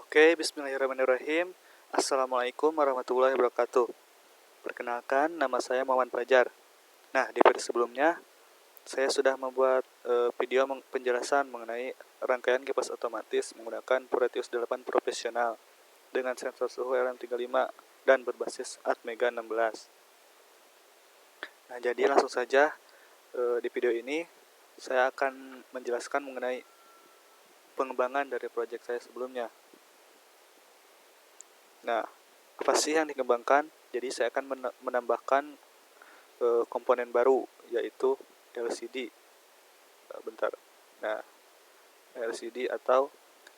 Oke, bismillahirrahmanirrahim. Assalamualaikum warahmatullahi wabarakatuh. Perkenalkan, nama saya Muhammad Fajar. Nah, di video sebelumnya, saya sudah membuat video penjelasan mengenai rangkaian kipas otomatis menggunakan Proteus 8 profesional dengan sensor suhu LM35 dan berbasis Atmega 16. Nah, jadi langsung saja di video ini saya akan menjelaskan mengenai pengembangan dari proyek saya sebelumnya. Nah, apa sih yang dikembangkan? Jadi saya akan menambahkan komponen baru, yaitu LCD. Bentar. Nah, LCD atau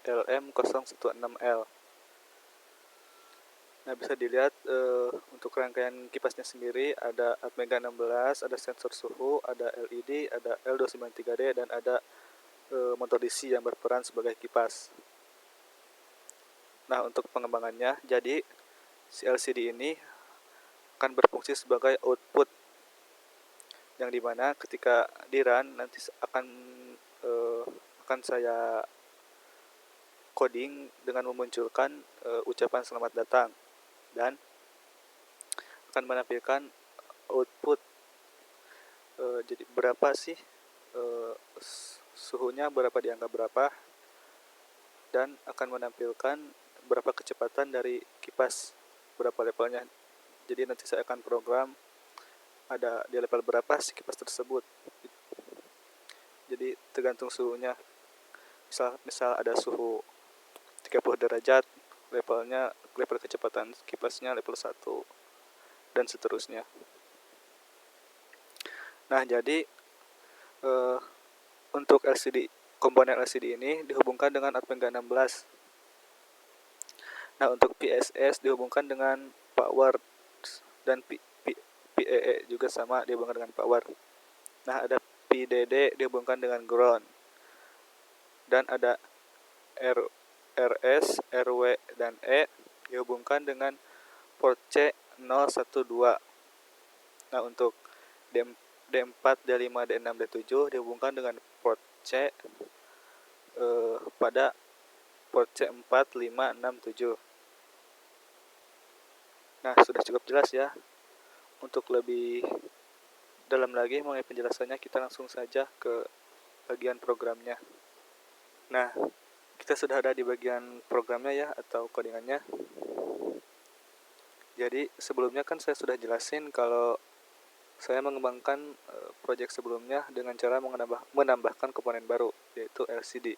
LM016L. Nah, bisa dilihat untuk rangkaian kipasnya sendiri ada Atmega 16, ada sensor suhu, ada LED, ada L293D, dan ada motor DC yang berperan sebagai kipas. Nah, untuk pengembangannya, jadi si LCD ini akan berfungsi sebagai output, yang dimana ketika di run nanti akan saya coding dengan memunculkan ucapan selamat datang, dan akan menampilkan output. Jadi berapa sih suhunya, berapa di angka berapa, dan akan menampilkan berapa kecepatan dari kipas, berapa levelnya. Jadi nanti saya akan program ada di level berapa si kipas tersebut. Jadi tergantung suhunya. Misal ada suhu 30 derajat, level kecepatan kipasnya level 1, dan seterusnya. Nah, jadi untuk komponen LCD ini dihubungkan dengan Atmega 16. Nah, untuk PSS dihubungkan dengan power, dan PEE juga sama dihubungkan dengan power. Nah, ada PDD dihubungkan dengan ground, dan ada RS, RW, dan E dihubungkan dengan port C012. Nah, untuk D4, D5, D6, D7 dihubungkan dengan port C pada port C4, 5, 6, 7. Nah, sudah cukup jelas ya. Untuk lebih dalam lagi mengenai penjelasannya, kita langsung saja ke bagian programnya. Nah, kita sudah ada di bagian programnya ya, atau codingannya. Jadi sebelumnya kan saya sudah jelasin kalau saya mengembangkan proyek sebelumnya dengan cara menambahkan komponen baru, yaitu LCD.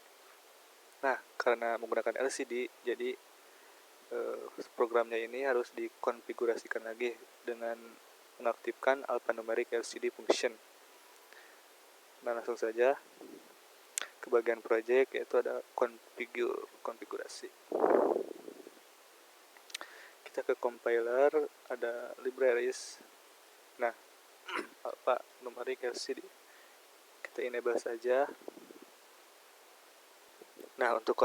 Nah, karena menggunakan LCD, jadi programnya ini harus dikonfigurasikan lagi dengan mengaktifkan alphanumeric LCD function. Nah, langsung saja ke bagian project, yaitu ada konfigurasi. Kita ke compiler, ada libraries. Nah, alphanumeric LCD kita enable saja. Nah, untuk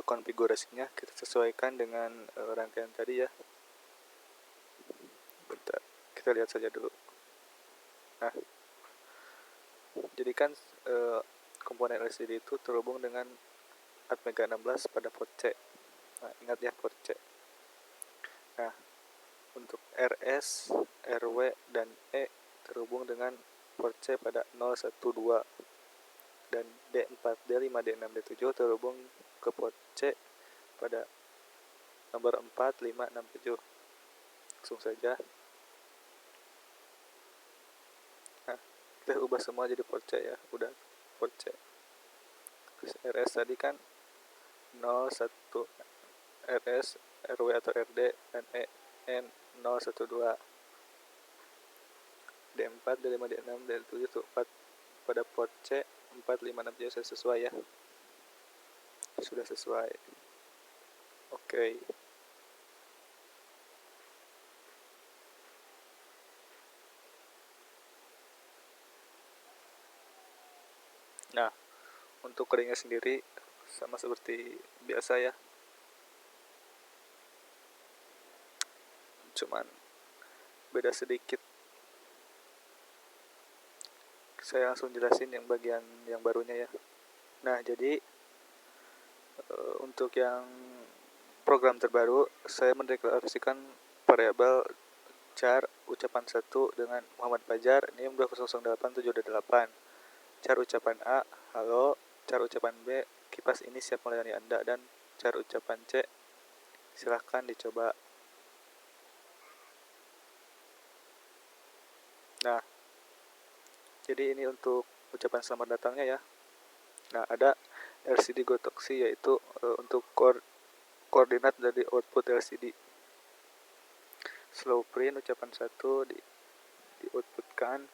konfigurasinya kita sesuaikan dengan rangkaian tadi ya. Bentar, kita lihat saja dulu. Nah, jadi kan komponen LCD itu terhubung dengan Atmega 16 pada port C. Nah, ingat ya, port C. Nah, untuk RS, RW, dan E terhubung dengan port C pada 012, dan D4, D5, D6, D7 terhubung ke port C pada nomor 4, 5, 6, 7. Langsung saja. Nah, kita ubah semua jadi port C ya. Udah port C. Terus RS tadi kan 01, RS, RW atau RD, dan EN 012. D4, D5, D6, D7 itu 4 pada port C 4, 5, 6, 7 sesuai ya. Sudah sesuai. Oke. Nah, untuk codingnya sendiri sama seperti biasa ya. Cuman beda sedikit. Saya langsung jelasin yang bagian yang barunya ya. Nah, jadi Untuk yang program terbaru, saya mendeklarasikan variabel char ucapan 1 dengan Muhammad Fajar NIM 2008728. Char ucapan A, halo. Char ucapan B, kipas ini siap melayani Anda. Dan char ucapan C, silahkan dicoba. Nah, jadi ini untuk ucapan selamat datangnya ya. Nah, ada LCD Gotoksi, yaitu untuk koordinat dari output LCD. Slow print ucapan 1 di outputkan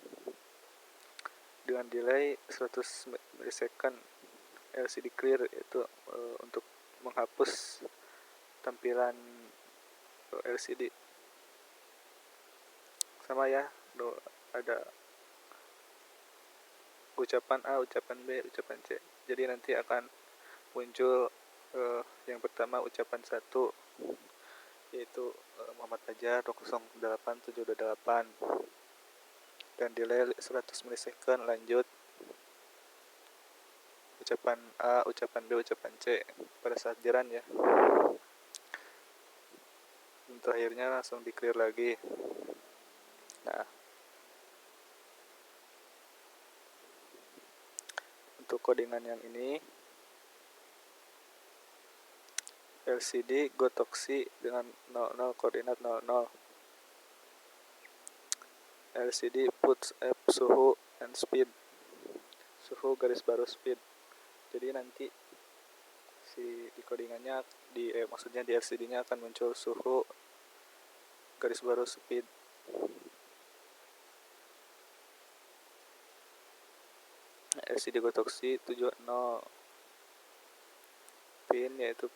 dengan delay 100 milisecond. LCD clear, yaitu untuk menghapus tampilan LCD. Sama ya, ada ucapan A, ucapan B, ucapan C. Jadi nanti akan muncul yang pertama ucapan 1, yaitu Muhammad Fajar 20878 dan delay 100 milisecond. Lanjut ucapan A, ucapan B, ucapan C pada saat jalan ya. Dan terakhirnya langsung di clear lagi. Nah, untuk codingan yang ini LCD Gotoksi dengan 00 koordinat 00. LCD puts app suhu and speed. Suhu garis baru speed. Jadi nanti di codingannya maksudnya di LCD-nya akan muncul suhu garis baru speed. LCD Gotoksi 70 pin, yaitu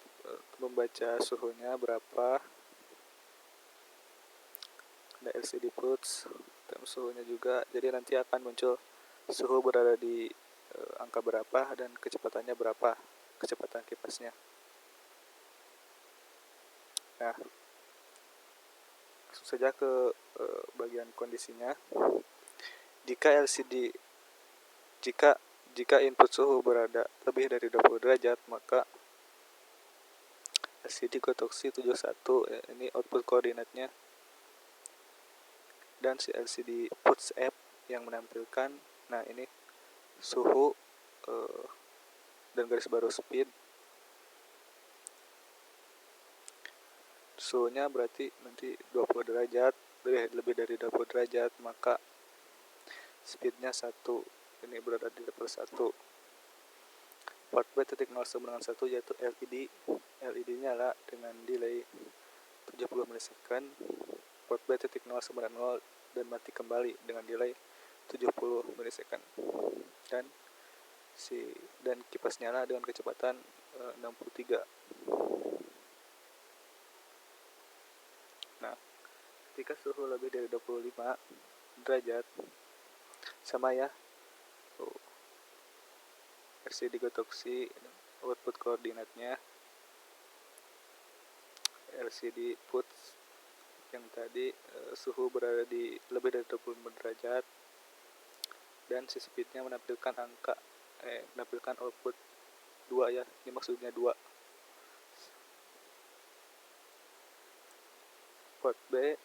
membaca suhunya berapa. Ada LCD puts suhunya juga, jadi nanti akan muncul suhu berada di angka berapa dan kecepatannya berapa, kecepatan kipasnya. Nah, langsung saja ke bagian kondisinya. Jika input suhu berada lebih dari 20 derajat, maka LCD Gotoksi 71, ini output koordinatnya, dan si LCD puts app yang menampilkan, nah ini suhu dan garis baru speed. Suhunya berarti nanti 20 derajat, lebih dari 20 derajat, maka speednya 1, ini berada di level 1. Port B titik 0 sama dengan 1, yaitu LED nyala dengan delay 70 milisecond. Port B titik 0 sama dengan 0 dan mati kembali dengan delay 70 milisecond. Dan kipas nyala dengan kecepatan 63. Nah, ketika suhu lebih dari 25 derajat, sama ya, LCD Gotoksi output koordinatnya LCD puts yang tadi suhu berada di lebih dari 25 derajat dan si speednya menampilkan menampilkan output 2 ya, ini maksudnya 2. Port B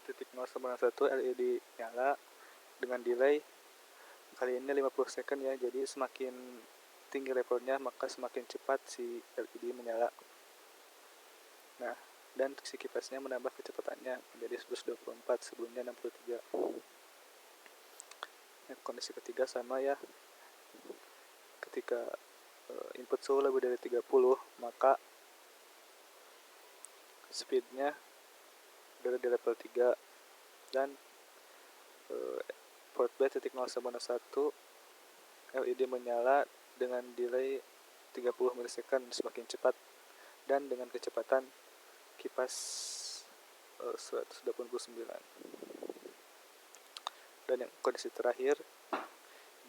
titik 0 sama dengan 1, LED nyala dengan delay kali ini 50 second ya, jadi semakin tinggi levelnya maka semakin cepat si LED menyala. Nah, dan si kipasnya menambah kecepatannya menjadi 124, sebelumnya 63. Nah, kondisi ketiga sama ya, ketika input suhu lebih dari 30 maka speednya berada di level 3 dan port B titik 0 sama 1 LED menyala dengan delay 30 milisecond, semakin cepat dan dengan kecepatan kipas 189. Dan yang kondisi terakhir,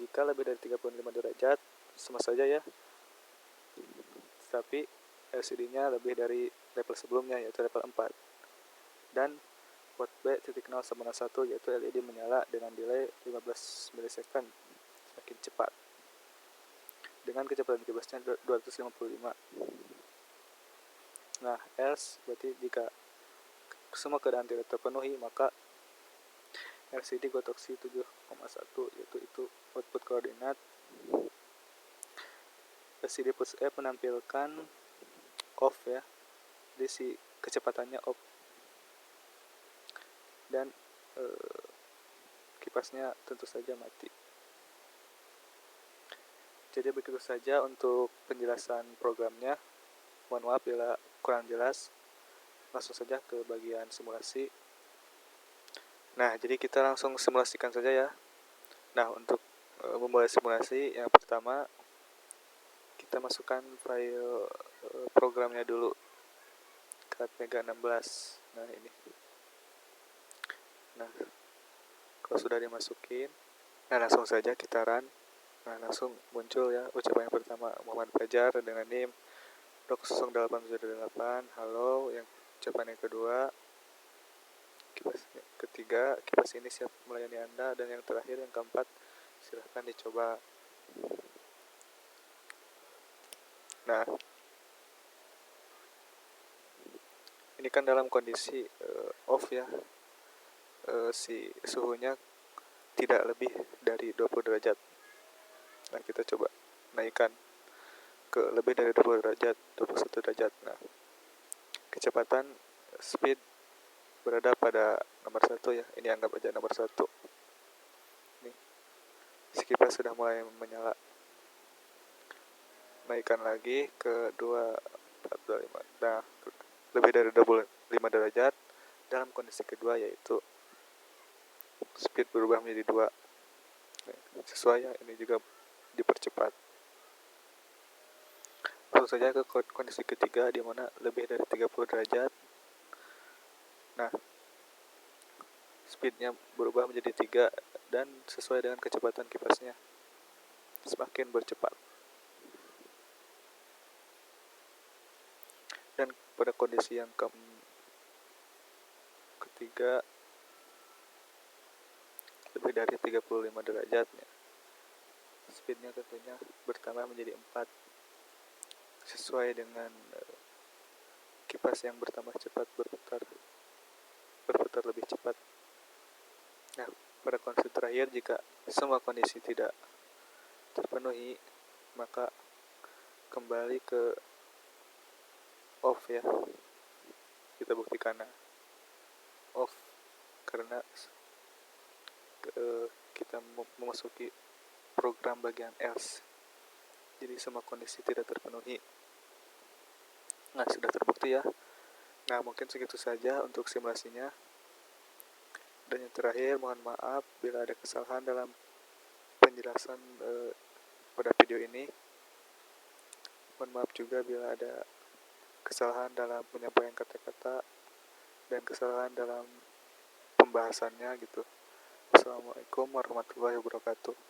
jika lebih dari 35 derajat sama saja ya, tapi LCD-nya lebih dari level sebelumnya, yaitu level 4. Dan port B titik 0 sama 1, yaitu LED menyala dengan delay 15 milisecond, semakin cepat. dengan kecepatan kibasnya 255. Nah, else berarti jika semua keadaan tidak terpenuhi, maka LCD Gotoxi 7,1 yaitu output koordinat. LCD plus F menampilkan off ya, jadi si kecepatannya off, dan kipasnya tentu saja mati. Jadi begitu saja untuk penjelasan programnya. Mohon maaf bila kurang jelas. Langsung saja ke bagian simulasi. Nah, jadi kita langsung simulasikan saja ya. Nah, untuk memulai simulasi, yang pertama kita masukkan file programnya dulu ke Atmega 16. Nah, ini. Nah, kalau sudah dimasukin, nah langsung saja kita run. Nah, langsung muncul ya ucapan yang pertama, Muhammad Fajar dengan NIM Doc 0878, halo. Yang ucapan yang kedua, kipas ketiga, kipas ini siap melayani Anda. Dan yang terakhir, yang keempat, silahkan dicoba. Nah, ini kan dalam kondisi off ya, si suhunya tidak lebih dari 20 derajat. Nah, kita coba naikkan ke lebih dari 20 derajat, 21 derajat. Nah, kecepatan speed berada pada nomor 1 ya. Ini anggap aja nomor 1. Nih, si kipas sudah mulai menyala. Naikkan lagi ke 2, 4, 25. Nah, lebih dari 25 derajat. Dalam kondisi kedua, yaitu speed berubah menjadi 2. Sesuai ya, ini juga dipercepat. Langsung saja ke kondisi ketiga, di mana lebih dari 30 derajat. Nah, speednya berubah menjadi 3 dan sesuai dengan kecepatan kipasnya, semakin bercepat. Dan pada kondisi yang ketiga, lebih dari 35 derajat ya, speednya tentunya bertambah menjadi 4, sesuai dengan kipas yang bertambah cepat berputar lebih cepat. Nah, pada kondisi terakhir, jika semua kondisi tidak terpenuhi, maka kembali ke off ya. Kita buktikan. Nah, off karena kita memasuki program bagian else, jadi semua kondisi tidak terpenuhi. Nah, sudah terbukti ya. Nah, mungkin segitu saja untuk simulasinya. Dan yang terakhir, mohon maaf bila ada kesalahan dalam penjelasan pada video ini. Mohon maaf juga bila ada kesalahan dalam penyampaian kata-kata dan kesalahan dalam pembahasannya gitu. Assalamualaikum warahmatullahi wabarakatuh.